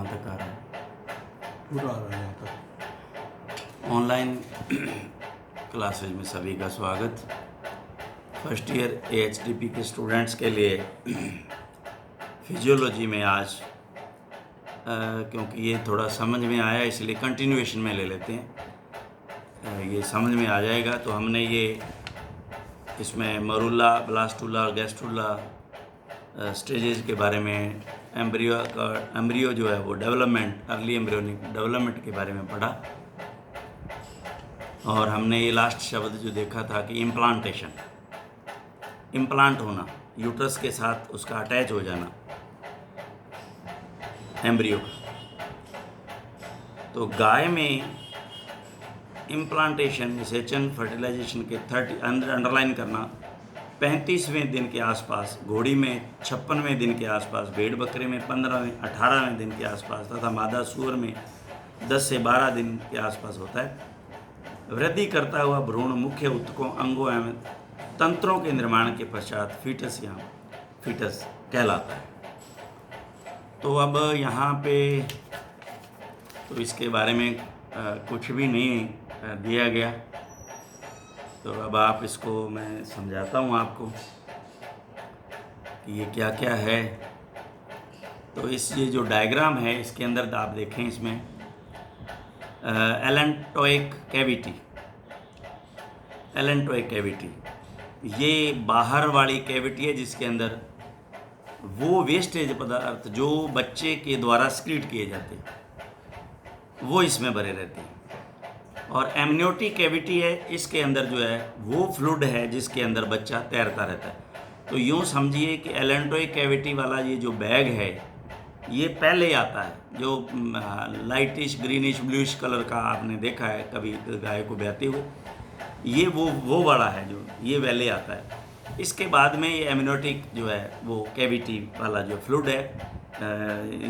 कहाँ तक आ रहा है? पूरा आ रहा है यहाँ तक। ऑनलाइन क्लासेज में सभी का स्वागत। फर्स्ट ईयर AHDP के स्टूडेंट्स के लिए फिजियोलॉजी में आज क्योंकि ये थोड़ा समझ में आया इसलिए कंटिन्यूएशन में ले लेते हैं। ये समझ में आ जाएगा तो हमने ये इसमें मरूला, ब्लास्टूला और गैस्ट्रूला स्टेजेस के बारे में, एम्ब्रियो जो है वो डेवलपमेंट, अर्ली एम्ब्रियोनिक डेवलपमेंट के बारे में पढ़ा। और हमने ये लास्ट शब्द जो देखा था कि इम्प्लांटेशन, इम्प्लांट होना, यूट्रस के साथ उसका अटैच हो जाना एम्ब्रियो। तो गाय में इम्प्लांटेशन, निषेचन, फर्टिलाइजेशन के अंडरलाइन करना 35वें दिन के आसपास, घोड़ी में 56वें दिन के आसपास, भेड़ बकरे में 15वें 18वें दिन के आसपास तथा मादा सूअर में 10 से 12 दिन के आसपास होता है। वृद्धि करता हुआ भ्रूण मुख्य ऊतकों, अंगों एवं तंत्रों के निर्माण के पश्चात फीटस या फीटस कहलाता है। तो अब यहाँ पे तो इसके बारे में कुछ भी नहीं दिया गया, तो अब आप इसको मैं समझाता हूँ आपको कि ये क्या क्या है। तो ये जो डायग्राम है इसके अंदर आप देखें, इसमें एलेंटोइक कैविटी, एलेंटोइक कैविटी ये बाहर वाली कैविटी है जिसके अंदर वो वेस्टेज पदार्थ जो बच्चे के द्वारा स्क्रीट किए जाते हैं वो इसमें भरे रहते हैं। और एमनियोटिक कैविटी है, इसके अंदर जो है वो फ्लूइड है जिसके अंदर बच्चा तैरता रहता है। तो यूँ समझिए कि एलेंटोइक कैविटी वाला ये जो बैग है ये पहले आता है, जो लाइटिश ग्रीनिश ब्लूइश कलर का आपने देखा है कभी गाय को ब्याते हुए, ये वो वाला है जो ये पहले आता है। इसके बाद में ये एमनियोटिक जो है वो कैविटी वाला जो फ्लूइड है,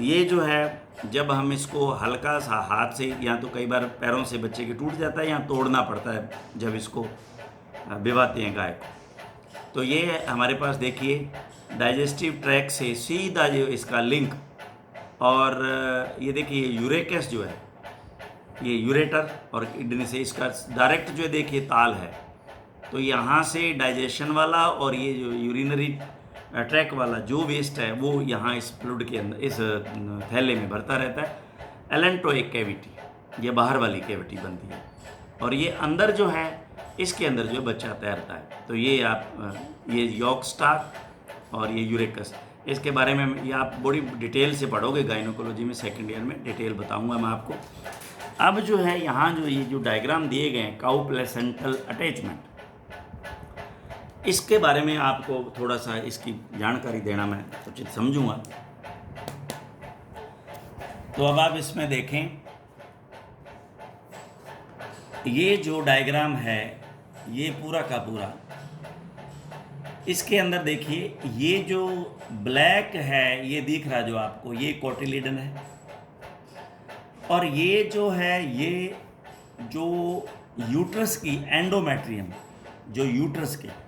ये जो है जब हम इसको हल्का सा हाथ से या तो कई बार पैरों से बच्चे के टूट जाता है या तोड़ना पड़ता है जब इसको बिवाते हैं गाय को। तो ये हमारे पास देखिए डाइजेस्टिव ट्रैक से सीधा जो इसका लिंक, और ये देखिए यूरेकस जो है ये यूरेटर और किडनी से इसका डायरेक्ट जो है देखिए ताल है। तो यहाँ से डाइजेशन वाला और ये जो यूरिनरी ट्रैक वाला जो वेस्ट है वो यहाँ इस फ्लूइड के अंदर, इस थैले में भरता रहता है। एलेंटोइक कैविटी ये बाहर वाली कैविटी बनती है, और ये अंदर जो है इसके अंदर जो बच्चा तैरता है। तो ये आप ये यॉर्क स्टार और ये यूरेकस, इसके बारे में ये आप बड़ी डिटेल से पढ़ोगे गायनोकोलॉजी में, सेकेंड ईयर में डिटेल बताऊंगा मैं आपको। अब जो है यहाँ जो ये जो डायग्राम दिए गए हैं काउ प्लेसेंटल अटैचमेंट, इसके बारे में आपको थोड़ा सा इसकी जानकारी देना मैं उचित समझूंगा। तो अब आप इसमें देखें, ये जो डायग्राम है ये पूरा का पूरा, इसके अंदर देखिए ये जो ब्लैक है ये दिख रहा जो आपको, ये कोटिलिडन है, और ये जो है ये जो यूट्रस की एंडोमेट्रियम, जो यूट्रस के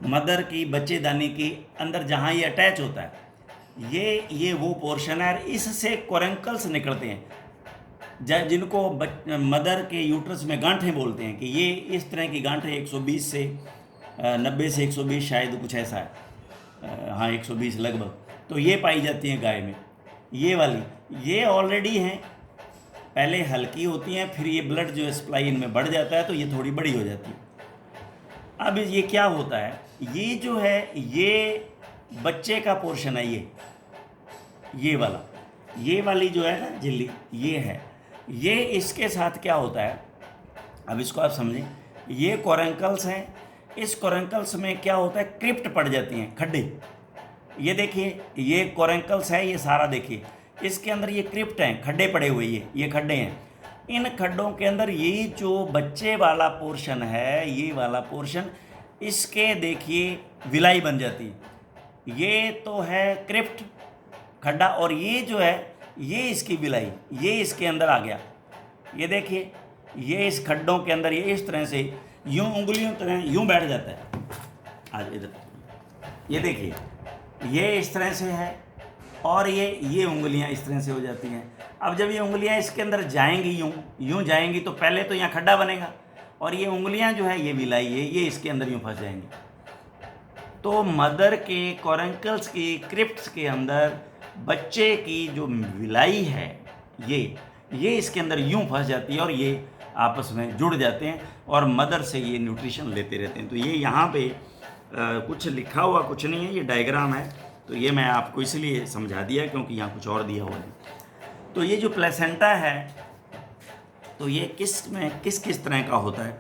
मदर की बच्चेदानी की अंदर जहाँ ये अटैच होता है, ये वो पोर्शन है। इससे कोरेंकल्स निकलते हैं जिनको मदर के यूट्रस में गांठें बोलते हैं, कि ये इस तरह की गांठें 120 से 90 से 120 शायद कुछ ऐसा है, हाँ 120 लगभग, तो ये पाई जाती हैं गाय में। ये वाली ये ऑलरेडी हैं, पहले हल्की होती हैं, फिर ये ब्लड जो सप्लाई इनमें बढ़ जाता है तो ये थोड़ी बड़ी हो जाती है। अब ये क्या होता है, ये जो है ये बच्चे का पोर्शन है, ये वाला, ये वाली जो है ना झिल्ली ये है, ये इसके साथ क्या होता है, अब इसको आप समझें। ये कोरेंकल्स हैं, इस कोरेंकल्स में क्या होता है, क्रिप्ट पड़ जाती हैं, खड्डे। ये देखिए ये कोरेंकल्स है, ये सारा देखिए इसके अंदर ये क्रिप्ट हैं, खड्डे पड़े हुए, ये खड्डे हैं। इन खड्डों के अंदर ये जो बच्चे वाला पोर्शन है, ये वाला पोर्शन, इसके देखिए विलाई बन जाती है। ये तो है क्रिप्ट खड्डा, और ये जो है ये इसकी विलाई, ये इसके अंदर आ गया। ये देखिए ये इस खड्डों के अंदर ये इस तरह से यूं उंगलियों तरह यूं बैठ जाता है। आज इधर ये देखिए ये इस तरह से है, और ये उंगलियां इस तरह से हो जाती हैं। अब जब ये उंगलियां इसके अंदर जाएंगी, यूं जाएंगी, तो पहले तो यहाँ खड्डा बनेगा और ये उंगलियां जो है, ये विलाई है, ये इसके अंदर यूं फंस जाएंगी। तो मदर के कोरेंकल्स की क्रिप्ट्स के अंदर बच्चे की जो विलाई है, ये इसके अंदर यूं फंस जाती है और ये आपस में जुड़ जाते हैं और मदर से ये न्यूट्रिशन लेते रहते हैं। तो ये यहाँ पे कुछ लिखा हुआ कुछ नहीं है, ये डायग्राम है, तो ये मैं आपको इसलिए समझा दिया क्योंकि यहाँ कुछ और दिया हुआ है। तो ये जो प्लेसेंटा है, तो ये किस किस तरह का होता है,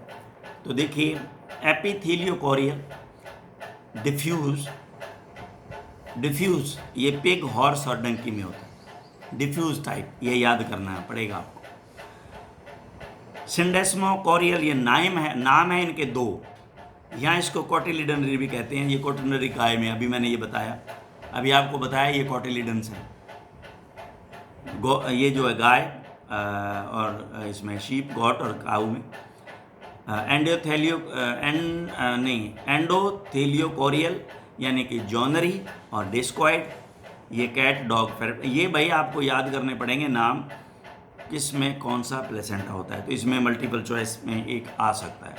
तो देखिए एपिथेलियोकोरियल, डिफ्यूज ये पिग, हॉर्स और डंकी में होता है, डिफ्यूज टाइप, ये याद करना पड़ेगा आपको। सिंडेस्मोकोरियल ये नाम है इनके दो, यहाँ इसको कोटिलिडनरी भी कहते हैं। ये कोटिलिडनरी गाय में, अभी मैंने ये बताया, अभी आपको बताया ये कोटिलिडन्स है। ये जो है गाय और इसमें शीप, गॉट और काऊ में। एंडोथेलियोकोरियल यानी कि जॉनरी और डिस्क्वाइड, ये कैट, डॉग, फेरट। ये भाई आपको याद करने पड़ेंगे नाम, किस में कौन सा प्लेसेंटा होता है, तो इसमें मल्टीपल चॉइस में एक आ सकता है।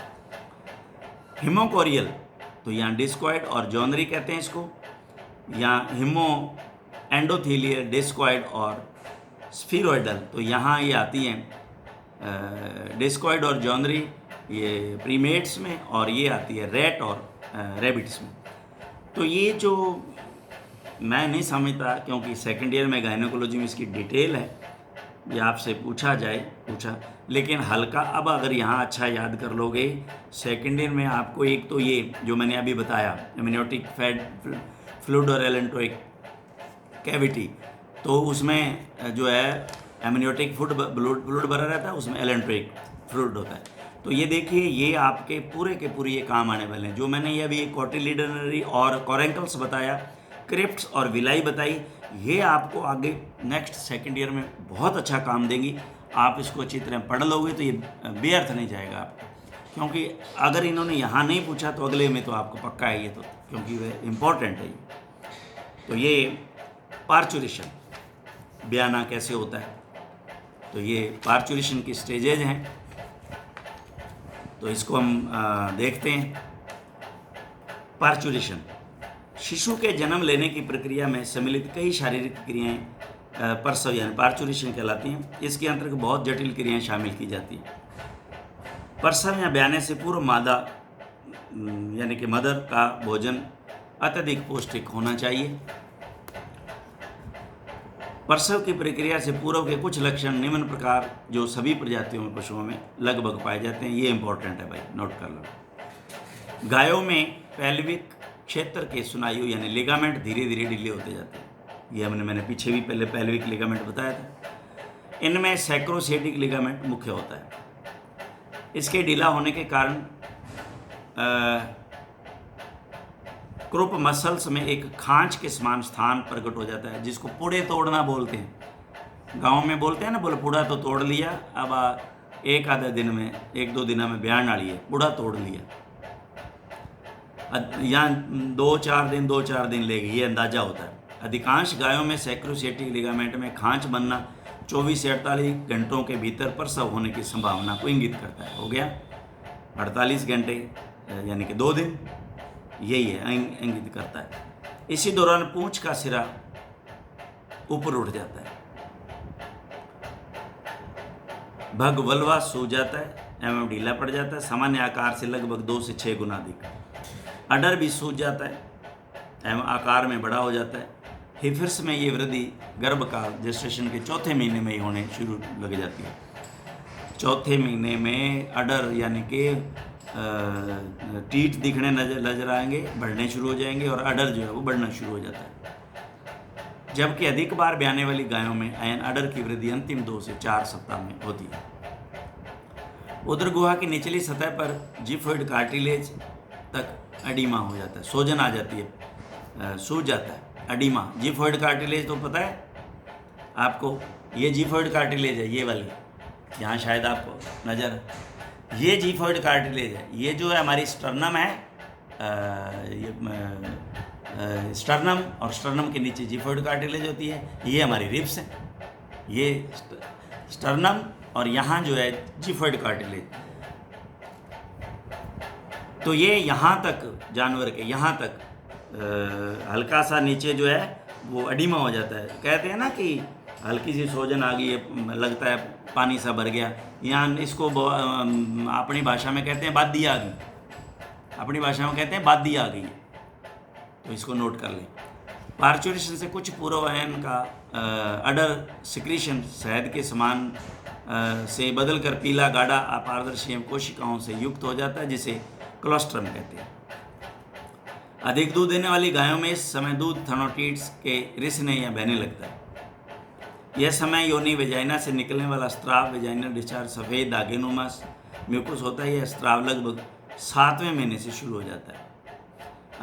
हिमोकोरियल, तो यहाँ डिस्क्वाइड और जॉनरी कहते हैं इसको, यहाँ एंडोथेलियल, डिस्क्वाइड और स्फीरोइडल, तो यहाँ ये आती हैं डिस्क्वाइड और जॉनरी ये प्रीमेट्स में, और ये आती है रैट और रैबिट्स में। तो ये जो मैं नहीं समझता, क्योंकि सेकेंड ईयर में गायनेकोलॉजी में इसकी डिटेल है, ये आपसे पूछा, लेकिन हल्का, अब अगर यहाँ अच्छा याद कर लोगे, सेकेंड ईयर में आपको एक तो ये जो मैंने अभी बताया, एमनियोटिक फ्लूइड और एलेंट्रोइक कैविटी, तो उसमें जो है एमनियोटिक फ्लूइड भरा रहता है, उसमें एलेंट्रोइक फ्लूइड होता है। तो ये देखिए, ये आपके पूरे के पूरे ये काम आने वाले हैं। जो मैंने ये अभी कोटिलिडनरी और कोरेंकल्स बताया, क्रिप्ट्स और विलाई बताई, ये आपको आगे नेक्स्ट सेकेंड ईयर में बहुत अच्छा काम देंगी। आप इसको अच्छी तरह पढ़ लोगे तो ये व्यर्थ नहीं जाएगा आपको, क्योंकि अगर इन्होंने यहाँ नहीं पूछा तो अगले में तो आपको पक्का है ये, तो क्योंकि वह इम्पोर्टेंट है ये। तो ये पार्चुरेशन ब्याना कैसे होता है, तो ये पार्चुरेशन की स्टेजेज हैं, तो इसको हम देखते हैं। पार्चुरेशन शिशु के जन्म लेने की प्रक्रिया में सम्मिलित कई शारीरिक क्रियाएं प्रसव यानी पार्चुरेशन कहलाती हैं। इसके अंतर्गत बहुत जटिल क्रियाएं शामिल की जाती हैं। प्रसव या ब्याने से पूर्व मादा यानी कि मदर का भोजन अत्यधिक पौष्टिक होना चाहिए। प्रसव की प्रक्रिया से पूर्व के कुछ लक्षण निम्न प्रकार जो सभी प्रजातियों में पशुओं में लगभग पाए जाते हैं। ये इंपॉर्टेंट है भाई, नोट कर लो। गायों में पैल्विक क्षेत्र के स्नायु यानी लिगामेंट धीरे धीरे ढीले होते जाते हैं। ये मैंने पीछे भी पहले पैल्विक लिगामेंट बताया था। इनमें सैक्रोसेटिक लिगामेंट मुख्य होता है। इसके ढीला होने के कारण क्रूप मसल्स में एक खांच के समान स्थान प्रकट हो जाता है, जिसको पुड़े तोड़ना बोलते हैं। गाँव में बोलते हैं ना, बोले पुड़ा तो तोड़ लिया, अब एक आधे दिन में, एक दो दिन में ब्यान डाली है, पुड़ा तोड़ लिया। यहाँ दो चार दिन लेगी, ये अंदाजा होता है। अधिकांश गायों में सैक्रोसेटिक लिगामेंट में खांच बनना 24 से 48 घंटों के भीतर प्रसव होने की संभावना को इंगित करता है। हो गया 48 घंटे यानी कि 2 दिन, यही है इंगित करता है। इसी दौरान पूंछ का सिरा ऊपर उठ जाता है, भगवल्वा सूज जाता है एवं ढीला पड़ जाता है, सामान्य आकार से लगभग 2 से 6 गुना अधिक। अडर भी सूज जाता है एवं आकार में बड़ा हो जाता है। हिफिर्स में ये वृद्धि गर्भकाल जेस्टेशन के चौथे महीने में ही होने शुरू लग जाती है। चौथे महीने में अडर यानी कि टीट दिखने नजर आएंगे, बढ़ने शुरू हो जाएंगे और अडर जो है वो बढ़ना शुरू हो जाता है। जबकि अधिक बार ब्याने वाली गायों में अडर की वृद्धि अंतिम 2 से 4 सप्ताह में होती है। उदर गुहा की निचली सतह पर जिफोइड कार्टिलेज तक एडिमा हो जाता है, सोजन आ जाती है, सूज जाता है। एडिमा, जिफोइड कार्टिलेज तो पता है आपको, ये जिफोइड कार्टिलेज है, ये वाली, यहाँ शायद आपको नज़र, ये जिफोइड कार्टिलेज है। ये जो है हमारी स्टर्नम है, ये स्टर्नम, और स्टर्नम के नीचे जिफॉइड कार्टिलेज होती है। ये हमारी रिब्स है, ये स्टर्नम और यहाँ जो है जिफॉइड कार्टिलेज। तो ये यहाँ तक जानवर के यहाँ तक हल्का सा नीचे जो है वो एडिमा हो जाता है। कहते हैं ना कि हल्की सी सूजन आ गई है, लगता है पानी सा भर गया। यहाँ इसको अपनी भाषा में कहते हैं बादी आ गई, अपनी भाषा में कहते हैं बादी आ गई। तो इसको नोट कर लें। पार्चुरेशन से कुछ पूर्वायन का अडर सिक्रीशन शहद के समान से बदलकर पीला गाढ़ा अपारदर्शी कोशिकाओं से युक्त हो जाता है, जिसे क्लोस्ट्रम कहते हैं। अधिक दूध देने वाली गायों में इस समय दूध थर्नोटिड्स के रिसने या बहने लगता है। यह समय योनि वेजाइना से निकलने वाला स्त्राव वेजाइनल डिस्चार्ज सफ़ेद धागेनुमा म्यूकस होता है। यह स्त्राव लगभग 7वें महीने से शुरू हो जाता है।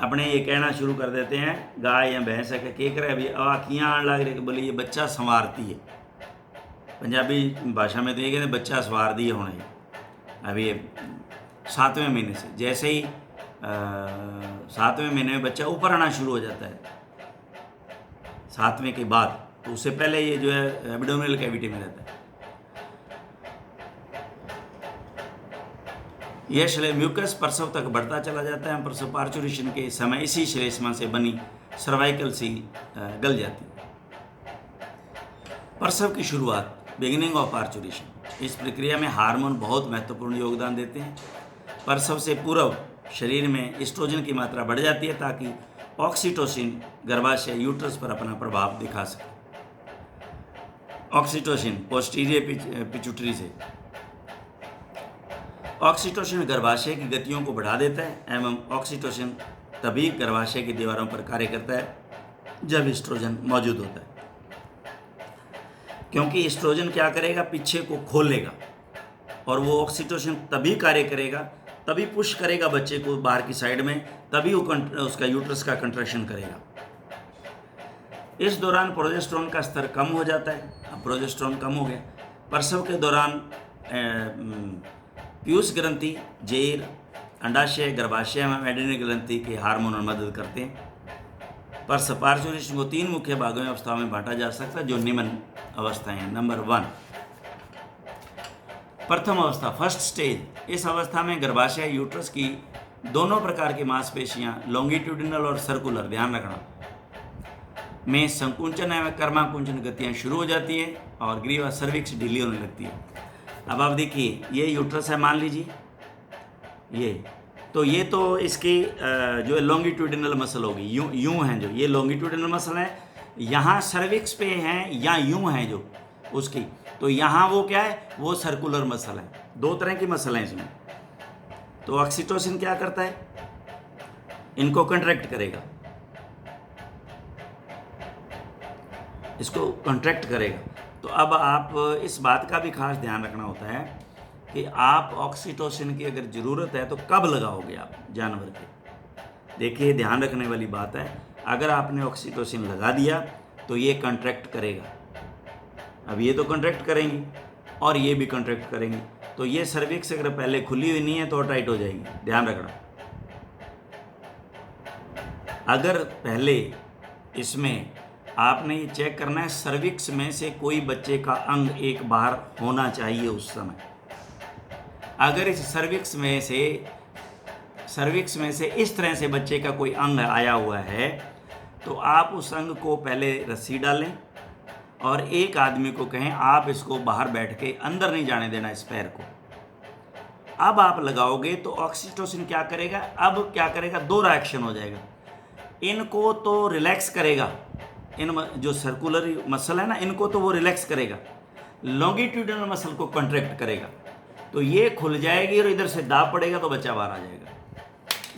अपने ये कहना शुरू कर देते हैं, गाय या भैंस है के करे अभी आँखियाँ आने लग रही, बोले ये बच्चा संवारती है। पंजाबी भाषा में तो ये कहते बच्चा संवार दी होना ही। अभी 7वें महीने से, जैसे ही 7वें महीने में बच्चा ऊपर आना शुरू हो जाता है 7वें के बाद, तो उससे पहले ये जो है एब्डोमिनल कैविटी में रहता है। यह श्लेष म्यूकस प्रसव तक बढ़ता चला जाता है। प्रसव पार्चुरेशन के समय इसी श्लेष्मा से बनी सर्वाइकल सील गल जाती है। प्रसव की शुरुआत, बिगिनिंग ऑफ पार्चुरेशन। इस प्रक्रिया में हार्मोन बहुत महत्वपूर्ण योगदान देते हैं। प्रसव से पूर्व शरीर में एस्ट्रोजन की मात्रा बढ़ जाती है ताकि ऑक्सीटोसिन गर्भाशय यूट्रस पर अपना प्रभाव दिखा सके। ऑक्सीटोसिन पोस्टीरियर पिट्यूटरी से। ऑक्सीटोसिन गर्भाशय की गतियों को बढ़ा देता है एवं ऑक्सीटोसिन तभी गर्भाशय की दीवारों पर कार्य करता है जब एस्ट्रोजन मौजूद होता है, क्योंकि एस्ट्रोजन क्या करेगा, पीछे को खोलेगा, और वो ऑक्सीटोसिन तभी कार्य करेगा, तभी पुश करेगा बच्चे को बाहर की साइड में, तभी वो उसका यूट्रस का कंट्रैक्शन करेगा। इस दौरान प्रोजेस्टेरोन का स्तर कम हो जाता है। अब प्रोजेस्टेरोन कम हो गया। प्रसव के दौरान पीयूष ग्रंथि, जेर, अंडाशय, गर्भाशय एवं एड्रीनल ग्रंथि के हार्मोन मदद करते हैं। प्रसव पार्चुरेशन को 3 मुख्य भागों में अवस्थाओं में बांटा जा सकता है, जो निम्न अवस्थाएं हैं। नंबर 1, प्रथम अवस्था, फर्स्ट स्टेज। इस अवस्था में गर्भाशय यूट्रस की दोनों प्रकार की मांसपेशियां लॉन्गिट्यूडिनल और सर्कुलर, ध्यान रखना, में संकुंचन एवं कर्माकुंचन गतियां शुरू हो जाती है और ग्रीवा सर्विक्स ढीली होने लगती है। अब आप देखिए, ये यूट्रस है, मान लीजिए ये तो इसकी जो लॉन्गिट्यूडिनल मसल होगी, यूं हैं जो ये लॉन्गिट्यूडिनल मसल है, यहाँ सर्विक्स पे हैं या यूं हैं जो उसकी, तो यहाँ वो क्या है, वो सर्कुलर मसल है। 2 तरह की मसल हैं इसमें। तो ऑक्सीटोसिन क्या करता है, इनको कंट्रैक्ट करेगा, इसको कंट्रैक्ट करेगा। तो अब आप इस बात का भी खास ध्यान रखना होता है कि आप ऑक्सीटोसिन की अगर ज़रूरत है तो कब लगाओगे आप जानवर के। देखिए, ध्यान रखने वाली बात है, अगर आपने ऑक्सीटोसिन लगा दिया तो ये कंट्रैक्ट करेगा। अब ये तो कंट्रैक्ट करेंगी और ये भी कंट्रैक्ट करेंगी, तो ये सर्विक्स अगर पहले खुली हुई नहीं है तो टाइट हो जाएगी, ध्यान रखना। अगर पहले इसमें आपने ये चेक करना है, सर्विक्स में से कोई बच्चे का अंग एक बाहर होना चाहिए उस समय। अगर इस सर्विक्स में से इस तरह से बच्चे का कोई अंग आया हुआ है तो आप उस अंग को पहले रस्सी डालें और एक आदमी को कहें आप इसको बाहर बैठ के अंदर नहीं जाने देना इस पैर को। अब आप लगाओगे तो ऑक्सीटोसिन क्या करेगा, अब क्या करेगा, 2 रिएक्शन हो जाएगा। इनको तो रिलैक्स करेगा, इन जो सर्कुलर मसल है ना, इनको तो वो रिलैक्स करेगा, लॉन्गिट्यूडिनल मसल को कंट्रैक्ट करेगा, तो ये खुल जाएगी और इधर से दाब पड़ेगा तो बच्चा बाहर आ जाएगा।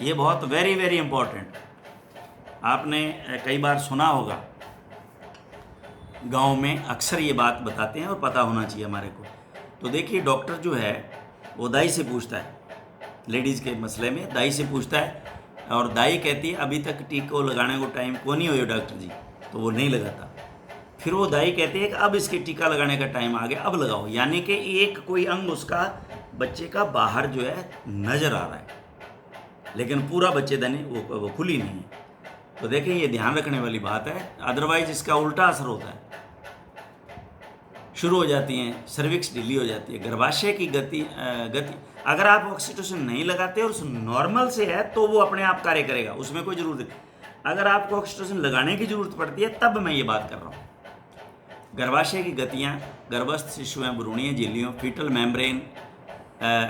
ये बहुत वेरी वेरी इंपॉर्टेंट, आपने कई बार सुना होगा, गांव में अक्सर ये बात बताते हैं और पता होना चाहिए हमारे को। तो देखिए, डॉक्टर जो है वो दाई से पूछता है, लेडीज़ के मसले में दाई से पूछता है, और दाई कहती है अभी तक टीका लगाने को टाइम को नहीं हो डॉक्टर जी, तो वो नहीं लगाता। फिर वो दाई कहती है कि अब इसके टीका लगाने का टाइम आ गया, अब लगाओ। यानी कि एक कोई अंग उसका बच्चे का बाहर जो है नज़र आ रहा है, लेकिन पूरा बच्चेदानी वो खुली नहीं है। तो देखें ये ध्यान रखने वाली बात है, अदरवाइज इसका उल्टा असर होता है। शुरू हो जाती हैं, सर्विक्स ढीली हो जाती है, गर्भाशय की गति अगर आप ऑक्सीटोसिन नहीं लगाते और नॉर्मल से है तो वो अपने आप कार्य करेगा, उसमें कोई ज़रूरत नहीं। अगर आपको ऑक्सीटोसिन लगाने की ज़रूरत पड़ती है तब मैं ये बात कर रहा हूँ। गर्भाशय की गतियाँ गर्भस्थ शिशुएं भ्रूणीय झिल्लियों, foetal membrane,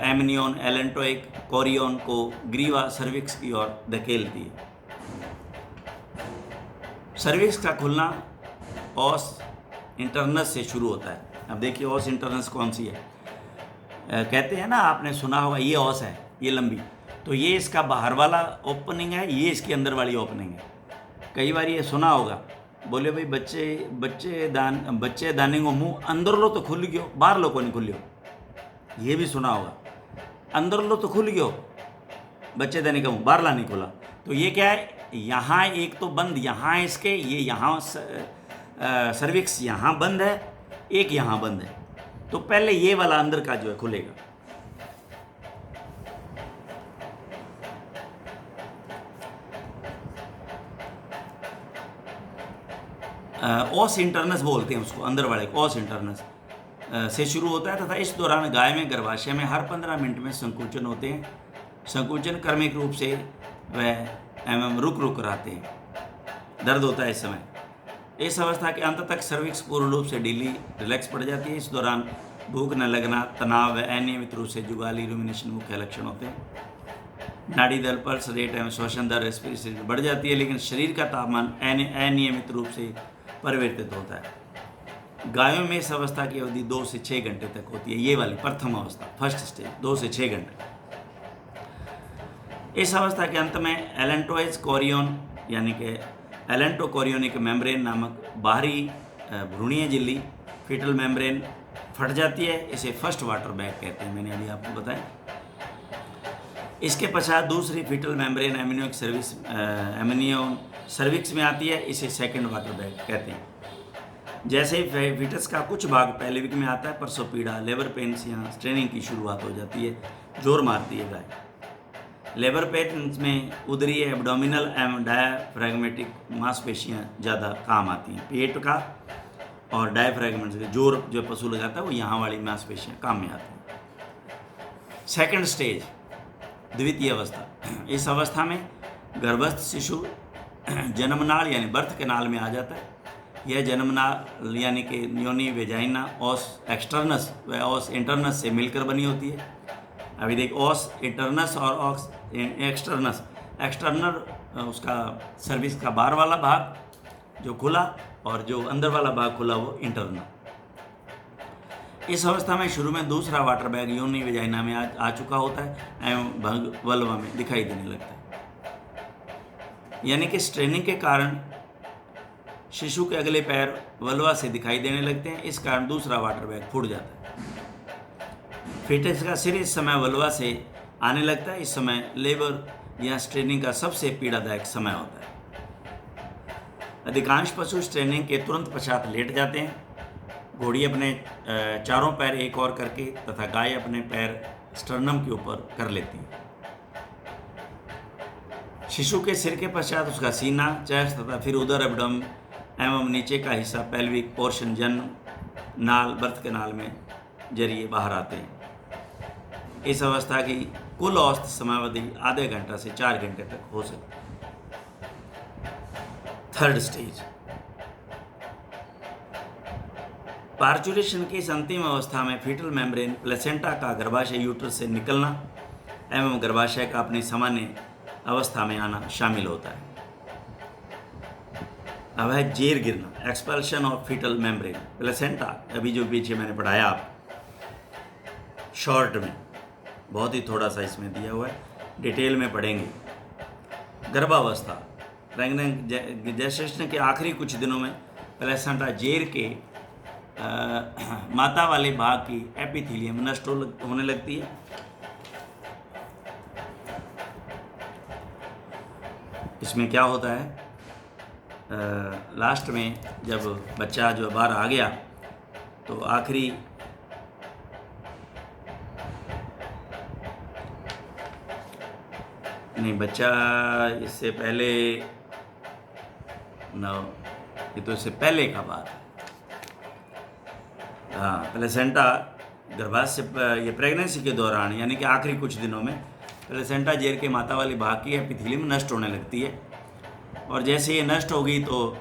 amnion, allantoic, chorion को ग्रीवा सर्विक्स की ओर धकेलती है। सर्विक्स का खुलना ऑस इंटरनस से शुरू होता है। अब देखिए ऑस इंटरनस कौन सी है। कहते हैं ना, आपने सुना होगा ये ऑस है, ये लंबी, तो ये इसका बाहर वाला ओपनिंग है, ये इसकी अंदर वाली ओपनिंग है। कई बार ये सुना होगा, बोले भाई बच्चे दाने को मुंह अंदर लो तो खुल गयो, बाहर लो को नहीं खुलियो। ये भी सुना होगा, अंदर लो तो खुल गयो बच्चे दाने का मुंह, बाहर ला नहीं खुला। तो ये क्या है, यहाँ एक तो बंद यहाँ है इसके, ये यहाँ सर्विक्स यहाँ बंद है, एक यहाँ बंद है। तो पहले ये वाला अंदर का जो है खुलेगा। ऑस इंटरनस बोलते हैं उसको, अंदर वाले को ऑस इंटरनस से शुरू होता है तथा इस दौरान गाय में गर्भाशय में हर 15 मिनट में संकुचन होते हैं। संकुचन क्रमिक रूप से वह एवं रुक रुक रहते हैं, दर्द होता है इस समय। इस अवस्था के अंत तक सर्विक्स पूर्ण रूप से ढीली रिलैक्स पड़ जाती है। इस दौरान भूख न लगना, तनाव व अनियमित रूप से जुगाली रूमिनेशन मुख्य लक्षण होते हैं। नाड़ी दल, पल्स रेट एवं श्वसन दर, रेस्पिरेशन बढ़ जाती है, लेकिन शरीर का तापमान अनियमित रूप से परिवर्तित होता है। गायों में इस अवस्था की अवधि 2 से 6 घंटे तक होती है। ये वाली प्रथम अवस्था, फर्स्ट स्टेज, 2 से 6 घंटे। इस अवस्था के अंत में एलेंटोइज कोरियोन यानी कि एलेंटोकोरियोनिक मेम्ब्रेन नामक बाहरी भ्रूणीय झिल्ली, फीटल मेम्ब्रेन फट जाती है। इसे फर्स्ट वाटर बैग कहते हैं, मैंने अभी आपको बताया। इसके पश्चात दूसरी फीटल मेम्ब्रेन एमनियोन सर्विक्स में आती है, इसे सेकंड वाटर बैग कहते हैं। जैसे ही फीटस का कुछ भाग पेल्विक में आता है, प्रसव पीड़ा, लेबर पेन्स या स्ट्रेनिंग की शुरुआत हो जाती है, जोर मारती है गाय। लेबर पेन्स में उदरीय, एब्डोमिनल एवं डायाफ्रैगमेटिक मांसपेशियाँ ज़्यादा काम आती हैं। पेट का और डायाफ्रैगमेंट से जोर जो पशु लगाता है वो यहाँ वाली मांसपेशियाँ काम में आती हैं। सेकंड स्टेज, द्वितीय अवस्था। इस अवस्था में गर्भस्थ शिशु जन्मनाल यानी बर्थ कैनाल में आ जाता है। यह जन्मनाल यानी कि योनि वेजाइना ऑस एक्सटर्नस व ऑस इंटरनस से मिलकर बनी होती है। अभी देख, ऑस इंटरनस और ऑस एक्सटर्नस, एक्सटर्नल उसका सर्विस का बाहर वाला भाग जो खुला और जो अंदर वाला भाग खुला वो इंटरनल। इस अवस्था में शुरू में दूसरा वाटर बैग योनि वेजाइना में आ चुका होता है एवं भंग वल्वा में दिखाई देने लगता है। यानी कि स्ट्रेनिंग के कारण शिशु के अगले पैर वल्वा से दिखाई देने लगते हैं, इस कारण दूसरा वाटर बैग फूट जाता है। फीटस का सिर इस समय वल्वा से आने लगता है। इस समय लेबर या स्ट्रेनिंग का सबसे पीड़ादायक समय होता है। अधिकांश पशु स्ट्रेनिंग के तुरंत पश्चात लेट जाते हैं। घोड़ी अपने चारों पैर एक और करके तथा गाय अपने पैर स्टर्नम के ऊपर कर लेती है। शिशु के सिर के पश्चात उसका सीना, चेस्ट तथा फिर उदर, एब्डोमेन एवं नीचे का हिस्सा पेल्विक पोर्शन जन्म नाल, बर्थ कैनाल में जरिए बाहर आते हैं। इस अवस्था की कुल औसत समयावधि आधे घंटा से 4 घंटे तक हो सकती है। थर्ड स्टेज, पार्चुरेशन की इस अंतिम अवस्था में फीटल मेम्ब्रेन प्लेसेंटा का गर्भाशय यूट्रस से निकलना एवं गर्भाशय का अपनी सामान्य अवस्था में आना शामिल होता है। अब है जेर गिरना, expulsion of fetal membrane placenta. अभी जो पीछे मैंने पढ़ाया आप शॉर्ट में, बहुत ही थोड़ा सा इसमें दिया हुआ है, डिटेल में पढ़ेंगे। गर्भावस्था, प्रेग्नेंट जेस्टेशन के आखिरी कुछ दिनों में प्लेसेंटा जेर के माता वाले भाग की एपिथेलियम नष्ट होने लगती है। इसमें क्या होता है, लास्ट में जब बच्चा जो बाहर आ गया तो आखिरी नहीं, बच्चा इससे पहले नो, ये तो इससे पहले का बात है। हाँ, प्लेसेंटा गर्भाशय ये प्रेगनेंसी के दौरान यानी कि आखिरी कुछ दिनों में प्लेसेंटा जेर के माता वाली भाग की एपिथेलियम नष्ट होने लगती है, और जैसे ये नष्ट होगी तो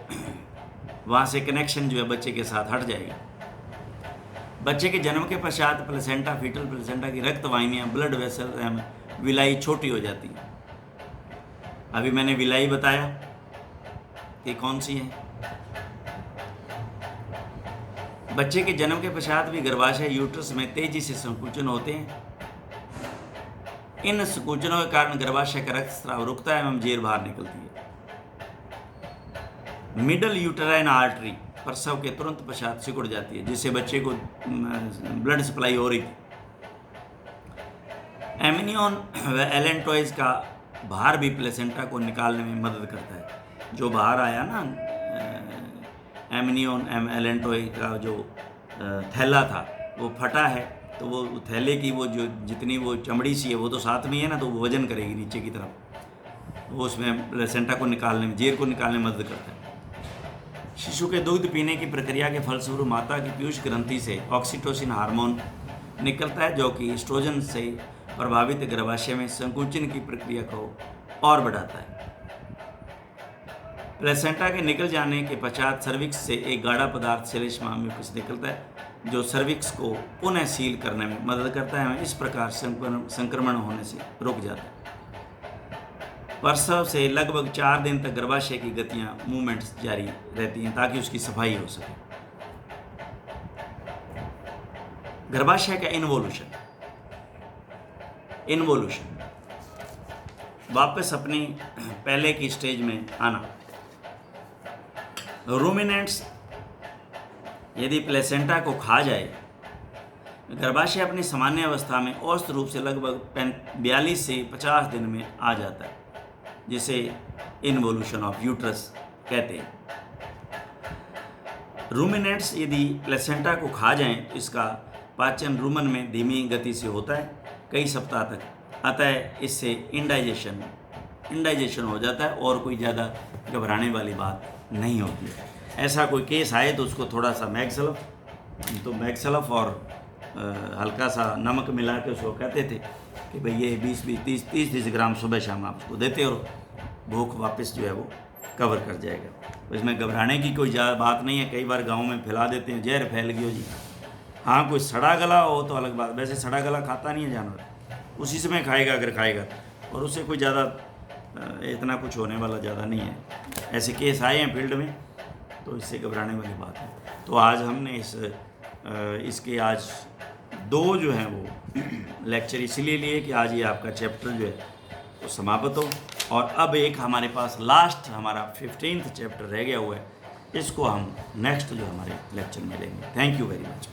वहाँ से कनेक्शन जो है बच्चे के साथ हट जाएगी। बच्चे के जन्म के पश्चात प्लेसेंटा, फीटल प्लेसेंटा की रक्त वाहिनियाँ, ब्लड वेसल, विलाई छोटी हो जाती है। अभी मैंने विलाई बताया कि कौन सी है। बच्चे के जन्म के पश्चात भी गर्भाशय यूट्रस में तेजी से संकुचन होते हैं। इन संकुचनों के कारण गर्भाशय का रक्तस्राव रुकता है एवं जेर बाहर निकलती है। मिडल यूटेराइन आर्टरी प्रसव के तुरंत पश्चात सिकुड़ जाती है, जिससे बच्चे को ब्लड सप्लाई हो रही थी। एमिनियन व एलेंटोइज का बाहर भी प्लेसेंटा को निकालने में मदद करता है। जो बाहर आया ना एमिनियन एलेंटोइज का जो थैला था वो फटा है, तो वो थैले की वो जो जितनी वो चमड़ी सी है वो तो साथ में है ना, तो वो वजन करेगी नीचे की तरफ, वो उसमें प्लेसेंटा को निकालने में, जेर को निकालने में मदद करता है। शिशु के दूध पीने की प्रक्रिया के फलस्वरूप माता की पीयूष ग्रंथि से ऑक्सीटोसिन हार्मोन निकलता है, जो कि एस्ट्रोजन से प्रभावित गर्भाशय में संकुचन की प्रक्रिया को और बढ़ाता है। प्लेसेंटा के निकल जाने के पश्चात सर्विक्स से एक गाढ़ा पदार्थ श्लेष्मा म्यूकस निकलता है, जो सर्विक्स को पुनः सील करने में मदद करता है। इस प्रकार संक्रमण होने से रुक जाता है। प्रसव से लगभग 4 दिन तक गर्भाशय की गतियां, मूवमेंट्स जारी रहती हैं ताकि उसकी सफाई हो सके। गर्भाशय का इन्वोल्यूशन वापस अपनी पहले की स्टेज में आना। रूमिनेंट्स यदि प्लेसेंटा को खा जाए, गर्भाशय अपनी सामान्य अवस्था में औसत रूप से लगभग 42 से 50 दिन में आ जाता है, जिसे इन्वोल्यूशन ऑफ यूट्रस कहते हैं। रूमिनेंट्स यदि प्लेसेंटा को खा जाएं तो इसका पाचन रुमन में धीमी गति से होता है कई सप्ताह तक, अतः इससे इंडाइजेशन हो जाता है और कोई ज़्यादा घबराने वाली बात नहीं होती है। ऐसा कोई केस आए तो उसको थोड़ा सा मैक्सलफ और हल्का सा नमक मिला के उसको कहते थे कि भाई ये 20-30 ग्राम सुबह शाम आप उसको देते हो, भूख वापस जो है वो कवर कर जाएगा। इसमें घबराने की कोई ज़्यादा बात नहीं है। कई बार गांव में फैला देते हैं, जहर फैल गई हो जी। हाँ, कोई सड़ा गला हो तो अलग बात, वैसे सड़ा गला खाता नहीं है जानवर, उसी समय खाएगा अगर खाएगा, और उससे कोई ज़्यादा इतना कुछ होने वाला ज़्यादा नहीं है। ऐसे केस आए हैं फील्ड में, तो इससे घबराने वाली बात है। तो आज हमने इसके आज 2 जो हैं वो लेक्चर इसलिए लिए कि आज ये आपका चैप्टर जो है वो समाप्त हो, और अब एक हमारे पास लास्ट हमारा 15th चैप्टर रह गया हुआ है, इसको हम नेक्स्ट जो हमारे लेक्चर में लेंगे। Thank you very much.